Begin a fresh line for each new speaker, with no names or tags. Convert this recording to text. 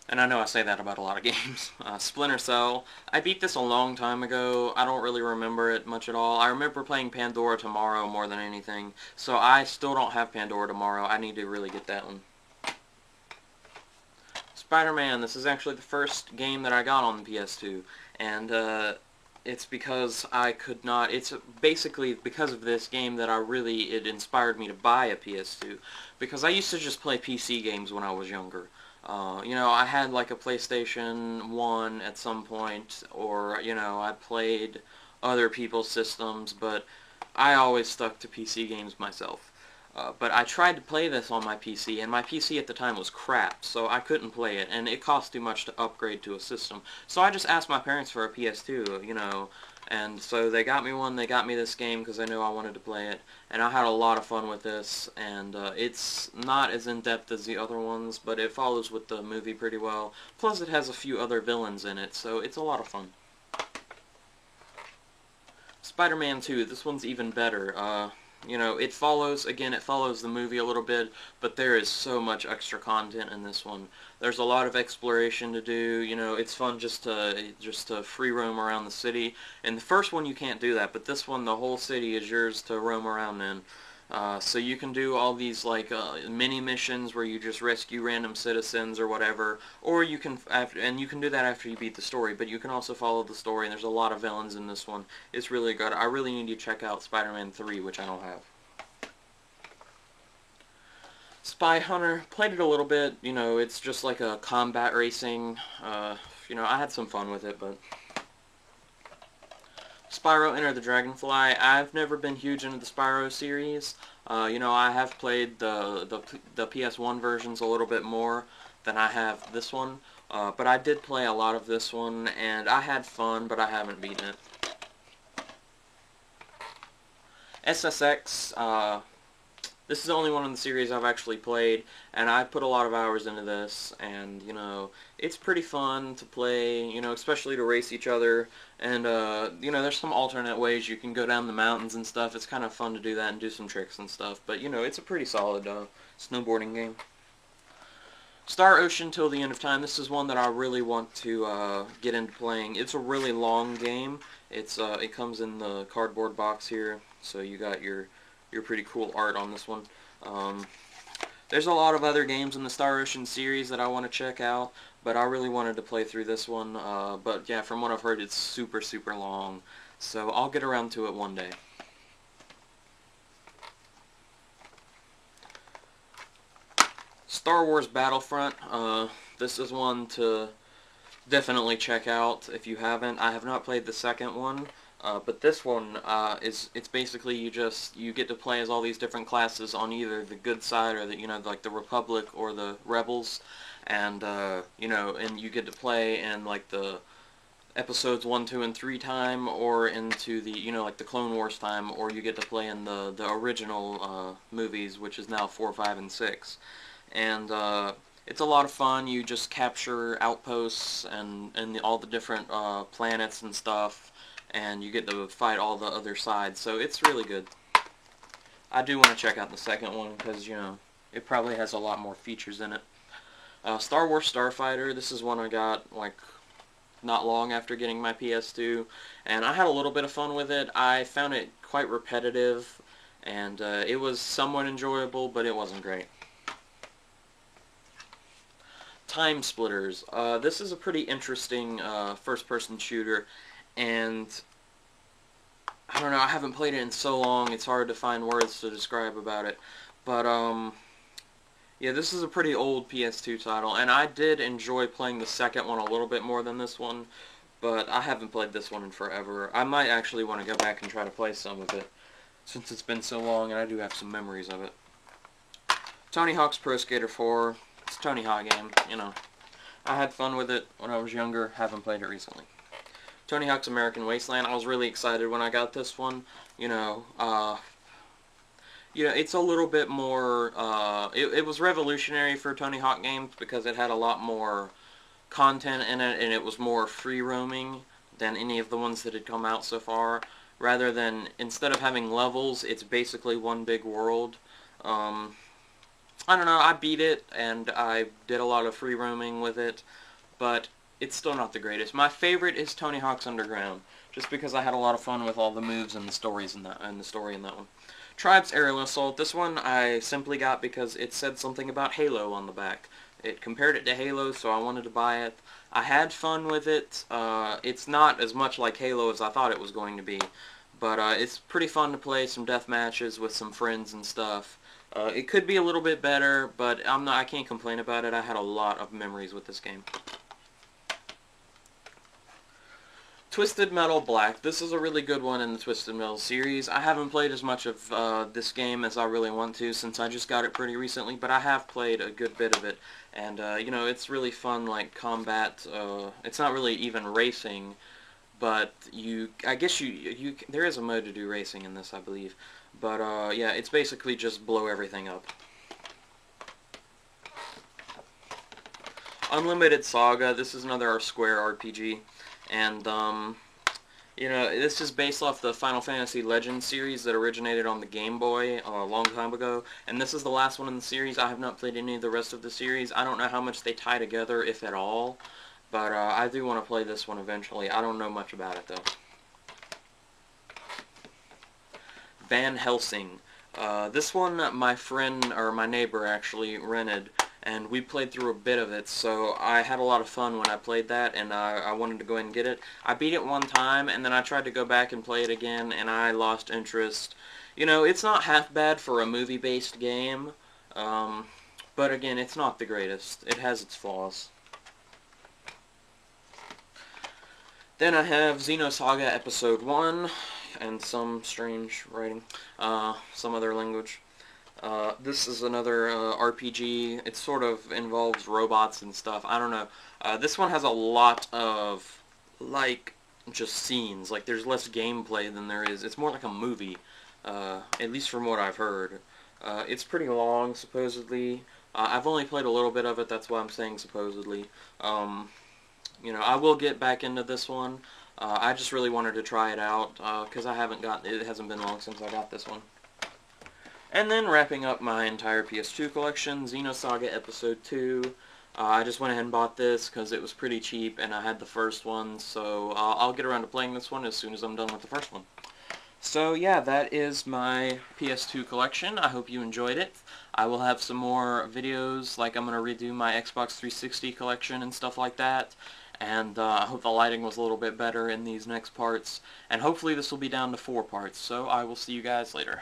And I know I say that about a lot of games. Splinter Cell. I beat this a long time ago. I don't really remember it much at all. I remember playing Pandora Tomorrow more than anything. So I still don't have Pandora Tomorrow. I need to really get that one. Spider-Man. This is actually the first game that I got on the PS2. And it's because I could not... It's basically because of this game that it inspired me to buy a PS2. Because I used to just play PC games when I was younger. I had like a PlayStation 1 at some point, or, I played other people's systems, but I always stuck to PC games myself. But I tried to play this on my PC, and my PC at the time was crap, so I couldn't play it, and it cost too much to upgrade to a system. So I just asked my parents for a PS2, and so they got me one. They got me this game because they knew I wanted to play it, and I had a lot of fun with this, and it's not as in-depth as the other ones, but it follows with the movie pretty well. Plus it has a few other villains in it, so it's a lot of fun. Spider-Man 2, this one's even better. It follows the movie a little bit, but there is so much extra content in this one. There's a lot of exploration to do. It's fun just to free roam around the city. In the first one, you can't do that, but this one, the whole city is yours to roam around in. So you can do all these like mini missions where you just rescue random citizens or whatever, or you can you can do that after you beat the story. But you can also follow the story, and there's a lot of villains in this one. It's really good. I really need to check out Spider-Man 3, which I don't have. Spy Hunter, played it a little bit. It's just like a combat racing. I had some fun with it, but Spyro Enter the Dragonfly. I've never been huge into the Spyro series. I have played the PS1 versions a little bit more than I have this one. But I did play a lot of this one, and I had fun, but I haven't beaten it. SSX, this is the only one in the series I've actually played, and I put a lot of hours into this, and, it's pretty fun to play, especially to race each other, and, there's some alternate ways you can go down the mountains and stuff. It's kind of fun to do that and do some tricks and stuff, but, it's a pretty solid snowboarding game. Star Ocean Till the End of Time. This is one that I really want to get into playing. It's a really long game. It comes in the cardboard box here, so you got your pretty cool art on this one. There's a lot of other games in the Star Ocean series that I want to check out, but I really wanted to play through this one. But yeah, from what I've heard, it's super, super long, so I'll get around to it one day. Star Wars Battlefront. This is one to definitely check out if you haven't. I have not played the second one. But this one it's basically you get to play as all these different classes on either the good side or like the Republic or the Rebels, and and you get to play in like the episodes 1, 2, and 3 time, or into the like the Clone Wars time, or you get to play in the original movies, which is now 4, 5, and 6, and it's a lot of fun. You just capture outposts and all the different planets and stuff, and you get to fight all the other sides, so it's really good. I do want to check out the second one because, it probably has a lot more features in it. Star Wars Starfighter, this is one I got, like, not long after getting my PS2, and I had a little bit of fun with it. I found it quite repetitive, and it was somewhat enjoyable, but it wasn't great. Time Splitters. This is a pretty interesting first-person shooter, and I don't know, I haven't played it in so long, it's hard to find words to describe about it, but yeah, this is a pretty old PS2 title, and I did enjoy playing the second one a little bit more than this one, but I haven't played this one in forever. I might actually want to go back and try to play some of it, since it's been so long, and I do have some memories of it. Tony Hawk's Pro Skater 4. It's a Tony Hawk game, I had fun with it when I was younger, haven't played it recently. Tony Hawk's American Wasteland. I was really excited when I got this one. It's a little bit more, it was revolutionary for Tony Hawk games because it had a lot more content in it, and it was more free roaming than any of the ones that had come out so far. Rather than, instead of having levels, it's basically one big world. I don't know, I beat it, and I did a lot of free roaming with it, but it's still not the greatest. My favorite is Tony Hawk's Underground, just because I had a lot of fun with all the moves and the stories in that, and the story in that one. Tribes Aerial Assault. This one I simply got because it said something about Halo on the back. It compared it to Halo, so I wanted to buy it. I had fun with it. It's not as much like Halo as I thought it was going to be, but it's pretty fun to play some death matches with some friends and stuff. It could be a little bit better, but I can't complain about it. I had a lot of memories with this game. Twisted Metal Black. This is a really good one in the Twisted Metal series. I haven't played as much of this game as I really want to since I just got it pretty recently, but I have played a good bit of it. And, you know, it's really fun, like, combat. It's not really even racing, but I guess there is a mode to do racing in this, I believe. But, yeah, it's basically just blow everything up. Unlimited Saga. This is another Square RPG. And, you know, this is based off the Final Fantasy Legends series that originated on the Game Boy a long time ago. And this is the last one in the series. I have not played any of the rest of the series. I don't know how much they tie together, if at all. But I do want to play this one eventually. I don't know much about it, though. Van Helsing. This one my friend, or my neighbor actually, rented. And we played through a bit of it, so I had a lot of fun when I played that, and I wanted to go ahead and get it. I beat it one time, and then I tried to go back and play it again, and I lost interest. You know, it's not half bad for a movie-based game, but again, it's not the greatest. It has its flaws. Then I have Xenosaga Episode 1, and some strange writing, some other language. This is another RPG. It sort of involves robots and stuff. I don't know. This one has a lot of, like, just scenes. Like, there's less gameplay than there is. It's more like a movie, at least from what I've heard. It's pretty long, supposedly. I've only played a little bit of it, that's why I'm saying supposedly. You know, I will get back into this one. I just really wanted to try it out, because it hasn't been long since I got this one. And then wrapping up my entire PS2 collection, Xenosaga Episode 2. I just went ahead and bought this because it was pretty cheap and I had the first one, so I'll get around to playing this one as soon as I'm done with the first one. So yeah, that is my PS2 collection. I hope you enjoyed it. I will have some more videos, like I'm going to redo my Xbox 360 collection and stuff like that. And I hope the lighting was a little bit better in these next parts. And hopefully this will be down to 4 parts, so I will see you guys later.